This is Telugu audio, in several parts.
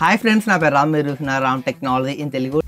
హాయ్ ఫ్రెండ్స్, నా పేరు రామ్. మీరు చూస్తున్నారు Ram technology in Telugu.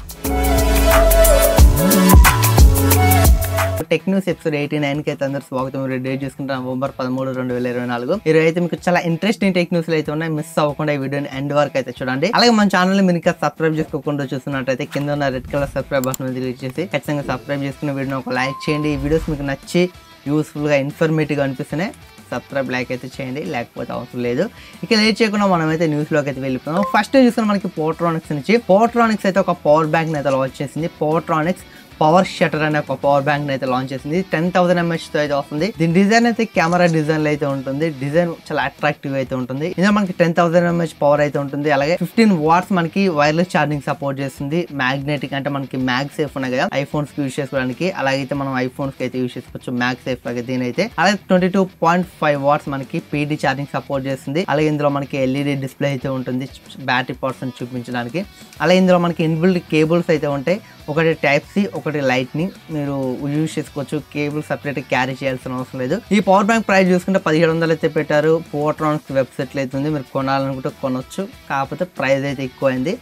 Tech news episode 89కి అయితే అందరూ స్వాగతం. మీరు డేట్ చూసుకుంటారు నవంబర్ 13, 2024. ఈరోజు అయితే మీకు చాలా ఇంట్రెస్టింగ్ టెక్ న్యూస్లు అయితే ఉన్నాయి. మిస్ అవ్వకుండా ఈ వీడియోని ఎండ్ వరకు అయితే చూడండి. అలాగే మన ఛానల్ మీరు ఇంకా సబ్స్క్రైబ్ చేసుకోకుండా చూస్తున్నట్టయితే కింద ఉన్న red colour subscribe button click చేసి ఖచ్చితంగా సబ్స్క్రైబ్ చేసుకున్న వీడియోని ఒక లైక్ చేయండి. ఈ వీడియోస్ మీకు నచ్చి యూస్ఫుల్గా ఇన్ఫర్మేటివ్గా అనిపిస్తున్నాయి సబ్స్క్రైబ్ లైక్ అయితే చేయండి, లేకపోతే అవసరం లేదు. ఇక లేట్ చేయకుండా మనం అయితే న్యూస్లోకి అయితే వెళ్ళిపోతాం. ఫస్ట్ చూసుకుని మనకి పోర్ట్రానిక్స్ నుంచి పోర్ట్రానిక్స్ అయితే ఒక పవర్ బ్యాంక్ అయితే లాంచ్ చేసింది. పోర్ట్రానిక్స్ పవర్ షటర్ అనే ఒక పవర్ బ్యాంక్ అయితే లాంచ్ చేసింది. 10,000 mAh తో అయితే వస్తుంది. దీని డిజైన్ అయితే కెమెరా డిజైన్ లో అయితే ఉంటుంది. డిజైన్ చాలా అట్రాక్టివ్ అయితే ఉంటుంది. ఇందులో మనకి 10,000 mAh పవర్ అయితే ఉంటుంది. అలాగే 15 watts మనకి వైర్లెస్ ఛార్జింగ్ సపోర్ట్ చేస్తుంది. మ్యాగ్నెటిక్ అంటే మనకి మ్యాగ్ సేఫ్ ఉన్నాయి కదా ఐఫోన్స్ కి యూజ్ చేసుకోవడానికి, అలాగైతే మనం ఐఫోన్స్ కి అయితే యూజ్ చేసుకోవచ్చు మ్యాగ్ సేఫ్ లాగా దీని అయితే. అలాగే 22.5 watts మనకి పీడీ ఛార్జింగ్ సపోర్ట్ చేస్తుంది. అలాగే ఇందులో మనకి ఎల్ఈడి డిస్ప్లే అయితే ఉంటుంది బ్యాటరీ పర్సెంట్ చూపించడానికి. అలాగే ఇందులో మనకి ఇన్బిల్డ్ కేబుల్స్ అయితే ఉంటాయి. ఒకటి టైప్ సి, ఒకటి లైట్నింగ్. మీరు యూజ్ చేసుకోవచ్చు. కేబుల్ సపరేట్ క్యారీ చేయాల్సిన అవసరం లేదు. ఈ పవర్ బ్యాంక్ ప్రైస్ చూసుకుంటే 1700 అయితే పెట్టారు. పోర్ట్రానిక్స్ వెబ్సైట్లో అయితే ఉంది. మీరు కొనాలనుకుంటే కొనొచ్చు, కాకపోతే ప్రైస్ అయితే ఎక్కువ అయింది.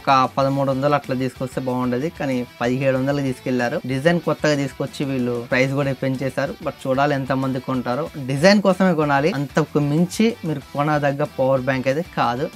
ఒక 1300 అట్లా తీసుకొస్తే బాగుండేది, కానీ 1700 తీసుకెళ్లారు. డిజైన్ కొత్తగా తీసుకొచ్చి వీళ్ళు ప్రైస్ కూడా పెంచేశారు. బట్ చూడాలి ఎంత మంది కొంటారో. డిజైన్ కోసమే కొనాలి, అంతకు మించి మీరు కొనదగ్గ పవర్ బ్యాంక్ అయితే కాదు.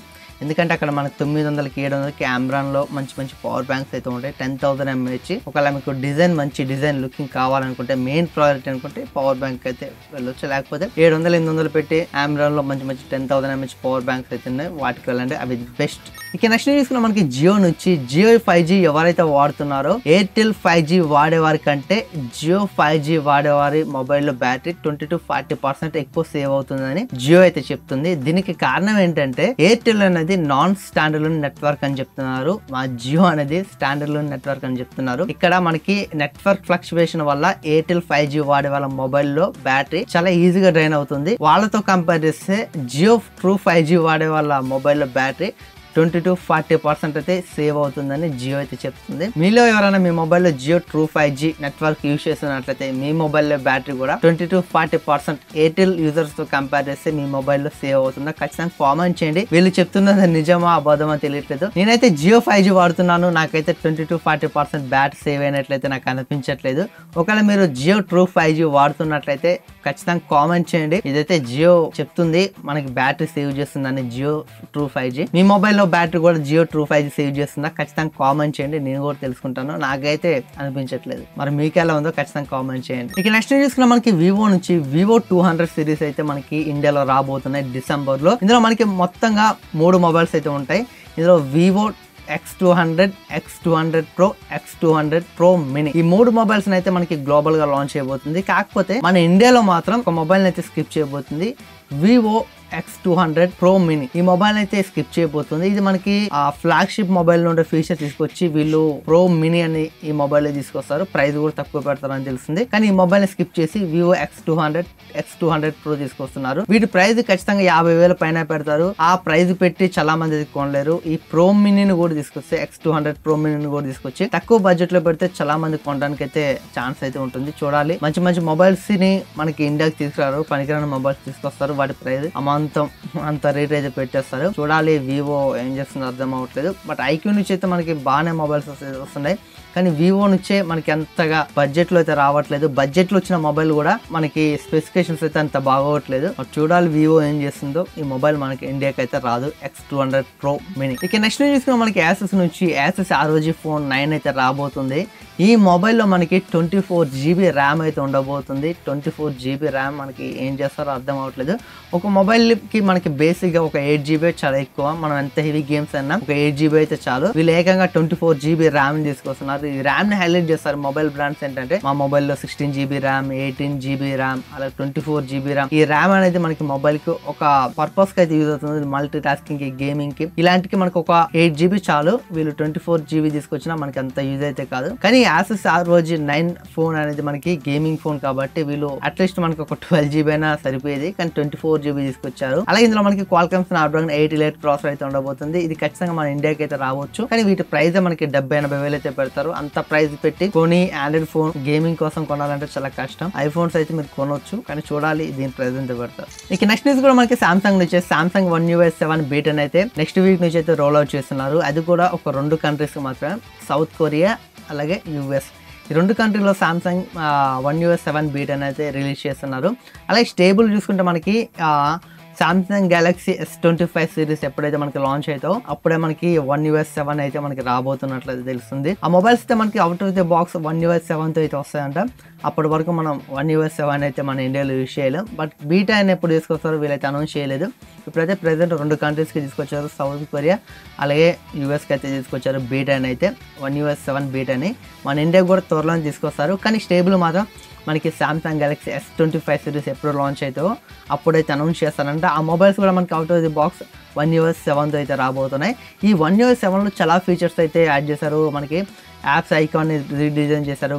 ఎందుకంటే అక్కడ మనకు 900కి 700కి ఆమ్రాన్లో మంచి మంచి పవర్ బ్యాంక్స్ అయితే ఉంటాయి. 10,000 mAh. ఒకవేళ మీకు డిజైన్ మంచి డిజైన్ లుకింగ్ కావాలనుకుంటే, మెయిన్ ప్రయారిటీ అనుకుంటే పవర్ బ్యాంక్ అయితే వెళ్ళొచ్చు. లేకపోతే 700, 800 పెట్టి ఆమ్రాన్లో మంచి మంచి 10,000 mAh పవర్ బ్యాంక్స్ అయితే ఉన్నాయి, వాటికి వెళ్ళండి, అవి బెస్ట్. ఇక నెక్స్ట్ చూసుకున్నా మనకి జియో నుంచి. జియో 5G ఎవరైతే వాడుతున్నారో, ఎయిర్టెల్ 5G వాడేవారి కంటే జియో 5G వాడేవారి మొబైల్లో బ్యాటరీ 20-40% ఎక్కువ సేవ్ అవుతుందని జియో అయితే చెప్తుంది. దీనికి కారణం ఏంటంటే, ఎయిర్టెల్ అనేది నాన్ స్టాండర్డ్ నెట్వర్క్ అని చెప్తున్నారు, మా జియో అనేది స్టాండర్డ్ నెట్వర్క్ అని చెప్తున్నారు. ఇక్కడ మనకి నెట్వర్క్ ఫ్లక్చువేషన్ వల్ల ఎయిర్టెల్ 5G వాడే వాళ్ళ మొబైల్లో బ్యాటరీ చాలా ఈజీగా డ్రైన్ అవుతుంది. వాళ్ళతో కంపేర్ చేస్తే జియో ట్రూ 5G వాడే వాళ్ళ మొబైల్లో బ్యాటరీ 20-40% అయితే సేవ్ అవుతుందని జియో అయితే చెప్తుంది. మీలో ఎవరైనా మీ మొబైల్లో Jio true 5G network use చేస్తున్నట్లయితే మీ మొబైల్లో బ్యాటరీ కూడా 20-40% ఎయిర్టెల్ యూజర్స్ తో కంపేర్ చేస్తే మీ మొబైల్లో సేవ్ అవుతుందా ఖచ్చితంగా కామెంట్ చేయండి. వీళ్ళు చెప్తున్నది నిజమా అబద్ధమా తెలియట్లేదు. నేనైతే జియో 5G వాడుతున్నాను, నాకైతే 20-40% బ్యాటరీ సేవ్ అయినట్లయితే నాకు అనిపించట్లేదు. ఒకవేళ మీరు జియో ట్రూ 5G వాడుతున్నట్లయితే ఖచ్చితంగా కామెంట్ చేయండి. ఇదైతే జియో చెప్తుంది మనకి బ్యాటరీ సేవ్ చేస్తుందని జియో ట్రూ 5G. మీ మొబైల్లో బ్యాటరీ కూడా జియో ట్రూ 5G సేవ్ చేస్తుందా ఖచ్చితంగా కామెంట్ చేయండి, నేను కూడా తెలుసుకుంటాను. నాకైతే అనిపించట్లేదు, మరి మీకు ఎలా ఉందో ఖచ్చితంగా కామెంట్ చేయండి. ఇక నెక్స్ట్ చూసుకున్నా మనకి వివో నుంచి. వివో 200 సిరీస్ అయితే మనకి ఇండియాలో రాబోతున్నాయి డిసెంబర్ లో. ఇందులో మనకి మొత్తంగా 3 మొబైల్స్ అయితే ఉంటాయి. ఇందులో Vivo X200, X200 Pro, X200 Pro Mini, ఈ 3 మొబైల్స్ అయితే మనకి గ్లోబల్ గా లాంచ్ చేయబోతుంది. కాకపోతే మన ఇండియాలో మాత్రం ఒక మొబైల్ అయితే స్కిప్ చేయబోతుంది, వివో X200 Pro Mini. ఈ మొబైల్ అయితే స్కిప్ చేయబోతుంది. ఇది మనకి ఫ్లాగ్షిప్ మొబైల్ నుండి ఫీచర్ తీసుకొచ్చి వీళ్ళు ప్రో మినీ అని ఈ మొబైల్ తీసుకొస్తారు. ప్రైస్ కూడా తక్కువ పెడతారని తెలిసింది, కానీ ఈ మొబైల్ స్కిప్ చేసి వివో X200 Pro తీసుకొస్తున్నారు. వీటి ప్రైస్ ఖచ్చితంగా 50,000 పైన పెడతారు. ఆ ప్రైస్ పెట్టి చాలా మంది కొనలేరు. ఈ ప్రో మినీని కూడా తీసుకొస్తే X200 Pro Mini కూడా తీసుకొచ్చి తక్కువ బడ్జెట్ లో పెడితే చాలా మంది కొనడానికి అయితే ఛాన్స్ అయితే ఉంటుంది. చూడాలి, మంచి మంచి మొబైల్స్ ని మనకి ఇండియాకి తీసుకురారు, పనికిరాని మొబైల్స్ తీసుకొస్తారు. వాటి ప్రైస్ అంత రేట్ అయితే పెట్టేస్తారు. చూడాలి వివో ఏం చేస్తుందో అర్థం అవ్వట్లేదు. బట్ ఐక్యూ నుంచి అయితే మనకి బాగానే మొబైల్స్ వస్తున్నాయి, కానీ వివో నుంచే మనకి అంతగా బడ్జెట్ లో అయితే రావట్లేదు. బడ్జెట్ లో వచ్చిన మొబైల్ కూడా మనకి స్పెసిఫికేషన్స్ అయితే అంత బాగోట్లేదు. చూడాలి వివో ఏం చేస్తుందో. ఈ మొబైల్ మనకి ఇండియాకి అయితే రాదు, X200 Pro Mini. ఇక నెక్స్ట్ చూసుకున్నా మనకి యాసెస్ నుంచి. యాసెస్ ROG Phone 9 అయితే రాబోతుంది. ఈ మొబైల్లో మనకి 24GB ర్యామ్ అయితే ఉండబోతుంది. 24GB ర్యామ్ మనకి ఏం చేస్తారో అర్థం అవ్వట్లేదు. ఒక మొబైల్ కి మనకి బేసిక్ గా ఒక 8GB చాలా ఎక్కువ. మనం ఎంత హెవీ గేమ్స్ అయినా ఒక 8GB అయితే చాలు. వీళ్ళు ఏకంగా 24GB ర్యామ్ తీసుకొస్తున్నారు. ఈ ర్యామ్ ని హైలైట్ చేస్తారు మొబైల్ బ్రాండ్స్ ఏంటంటే, మా మొబైల్లో 16GB ర్యామ్, 18GB ర్యామ్, అలా 24GB ర్యామ్. ఈ ర్యామ్ అనేది మనకి మొబైల్ కి ఒక పర్పస్ కి అయితే యూజ్ అవుతుంది, మల్టీ టాస్కింగ్ కి, గేమింగ్ కి. ఇలాంటికి మనకు ఒక 8GB చాలు. వీళ్ళు 24GB తీసుకొచ్చినా మనకి అంత యూజ్ అయితే కాదు. కానీ యాసెస్ ROG 9 ఫోన్ అనేది మనకి గేమింగ్ ఫోన్ కాబట్టి వీళ్ళు అట్లీస్ట్ మనకి ఒక 12GB అయినా సరిపోయేది, కానీ 24GB తీసుకొచ్చారు. ఇచ్చారు. అలాగే ఇందులో మనకి Qualcomm Snapdragon 8 Elite ప్రాసెసర్ అయితే ఉండబోతుంది. ఇది ఖచ్చితంగా మన ఇండియాకి అయితే రావచ్చు. కానీ వీటి ప్రైస్ మనకి 70-80 వేలు అయితే పెడతారు. అంత ప్రైస్ పెట్టి కొని ఆండ్రాయిడ్ ఫోన్ గేమింగ్ కోసం కొనాలంటే చాలా కష్టం. ఐఫోన్స్ అయితే మీరు కొనొచ్చు, కానీ చూడాలి దీని ప్రైస్ ఎంత పెడతారు. ఇక నెక్స్ట్ న్యూస్ కూడా మనకి సామ్సంగ్ నుంచి సామ్సంగ్ One UI 7 బీటా అయితే నెక్స్ట్ వీక్ నుంచి అయితే రోల్ అవుట్ చేస్తున్నారు. అది కూడా ఒక 2 కంట్రీస్ మాత్రమే, సౌత్ కొరియా అలాగే యుఎస్. ఈ 2 కంట్రీలో సామ్సంగ్ One UI 7 బీటా అయితే రిలీజ్ చేస్తున్నారు. అలాగే స్టేబుల్ చూసుకుంటే మనకి సామ్సంగ్ గెలాక్సీ S25 సిరీస్ ఎప్పుడైతే మనకి లాంచ్ అవుతాయో అప్పుడే మనకి One UI 7 అయితే మనకి రాబోతున్నట్లయితే తెలుస్తుంది. ఆ మొబైల్స్ అయితే మనకి out of the box One UI 7 తో అయితే వస్తాయంట. అప్పటి వరకు మనం One UI 7 అయితే మన ఇండియాలో యూజ్ చేయలేం. బట్ బీటా అని ఎప్పుడు తీసుకొస్తారో వీళ్ళైతే అనౌన్స్ చేయలేదు. ఇప్పుడైతే ప్రెసెంట్ 2 కంట్రీస్కి తీసుకొచ్చారు, సౌత్ కొరియా అలాగే యూఎస్కి అయితే తీసుకొచ్చారు బీటా అని అయితే, One UI 7 బీటా అని. మన ఇండియాకి కూడా త్వరలో తీసుకొస్తారు. కానీ స్టేబుల్ మాత్రం మనకి సామ్సంగ్ గెలాక్సీ S25 సిరీస్ ఎప్పుడు లాంచ్ అవుతాయో అప్పుడైతే అనౌన్స్ చేస్తారంట. ఆ మొబైల్స్ కూడా మనకి out of the box One UI 7 తో అయితే రాబోతున్నాయి. ఈ One UI 7లో చాలా ఫీచర్స్ అయితే యాడ్ చేశారు. మనకి యాప్స్ ఐకాన్ని రీడిజైన్ చేశారు,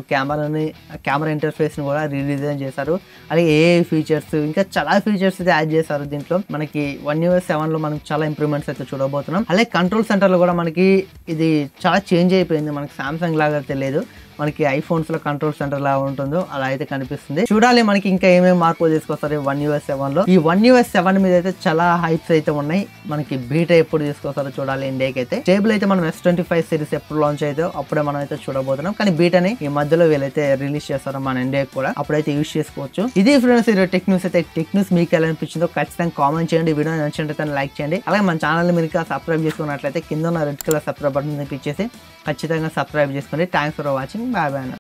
కెమెరా ఇంటర్ఫేస్ని కూడా రీడిజైన్ చేశారు, అలాగే ఏఐ ఫీచర్స్ ఇంకా చాలా ఫీచర్స్ అయితే యాడ్ చేశారు. దీంట్లో మనకి One UI 7లో మనం చాలా ఇంప్రూవ్మెంట్స్ అయితే చూడబోతున్నాం. అలాగే కంట్రోల్ సెంటర్లో కూడా మనకి ఇది చాలా చేంజ్ అయిపోయింది. మనకి సామ్సంగ్ లాగా తెలియదు, మనకి ఐఫోన్స్ లో కంట్రోల్ సెంటర్ లా ఉంటుందో అలా అయితే కనిపిస్తుంది. చూడాలి మనకి ఇంకా ఏమేమి మార్పులు తీసుకొస్తారు One UI 7 లో. ఈ One UI 7 మీద అయితే చాలా హైప్స్ అయితే ఉన్నాయి. మనకి బీటా ఎప్పుడు తీసుకొస్తారో చూడాలి. ఇండియాకి అయితే స్టేబుల్ అయితే మనం S25 సిరీస్ ఎప్పుడు లాంచ్ అయితే అప్పుడే మనం అయితే చూడబోతున్నాం. కానీ బీటాని ఈ మధ్యలో వీళ్ళైతే రిలీజ్ చేస్తారు మన ఇండియాకి కూడా, అప్పుడైతే యూజ్ చేసుకోవచ్చు. ఇది ఫ్రెండ్స్ ఈ టెక్ న్యూస్ అయితే. టెక్ న్యూస్ మీకు ఎలా అనిపించిందో ఖచ్చితంగా కామెంట్ చేయండి. వీడియో నచ్చినట్లయితే లైక్ చేయండి. అలాగే మన ఛానల్ మీరు సబ్స్క్రైబ్ చేసుకున్నట్లయితే కింద ఉన్న red colour subscribe button click చేసి ఖచ్చితంగా సబ్స్క్రైబ్ చేసుకోండి. Thanks for watching. Bye bye.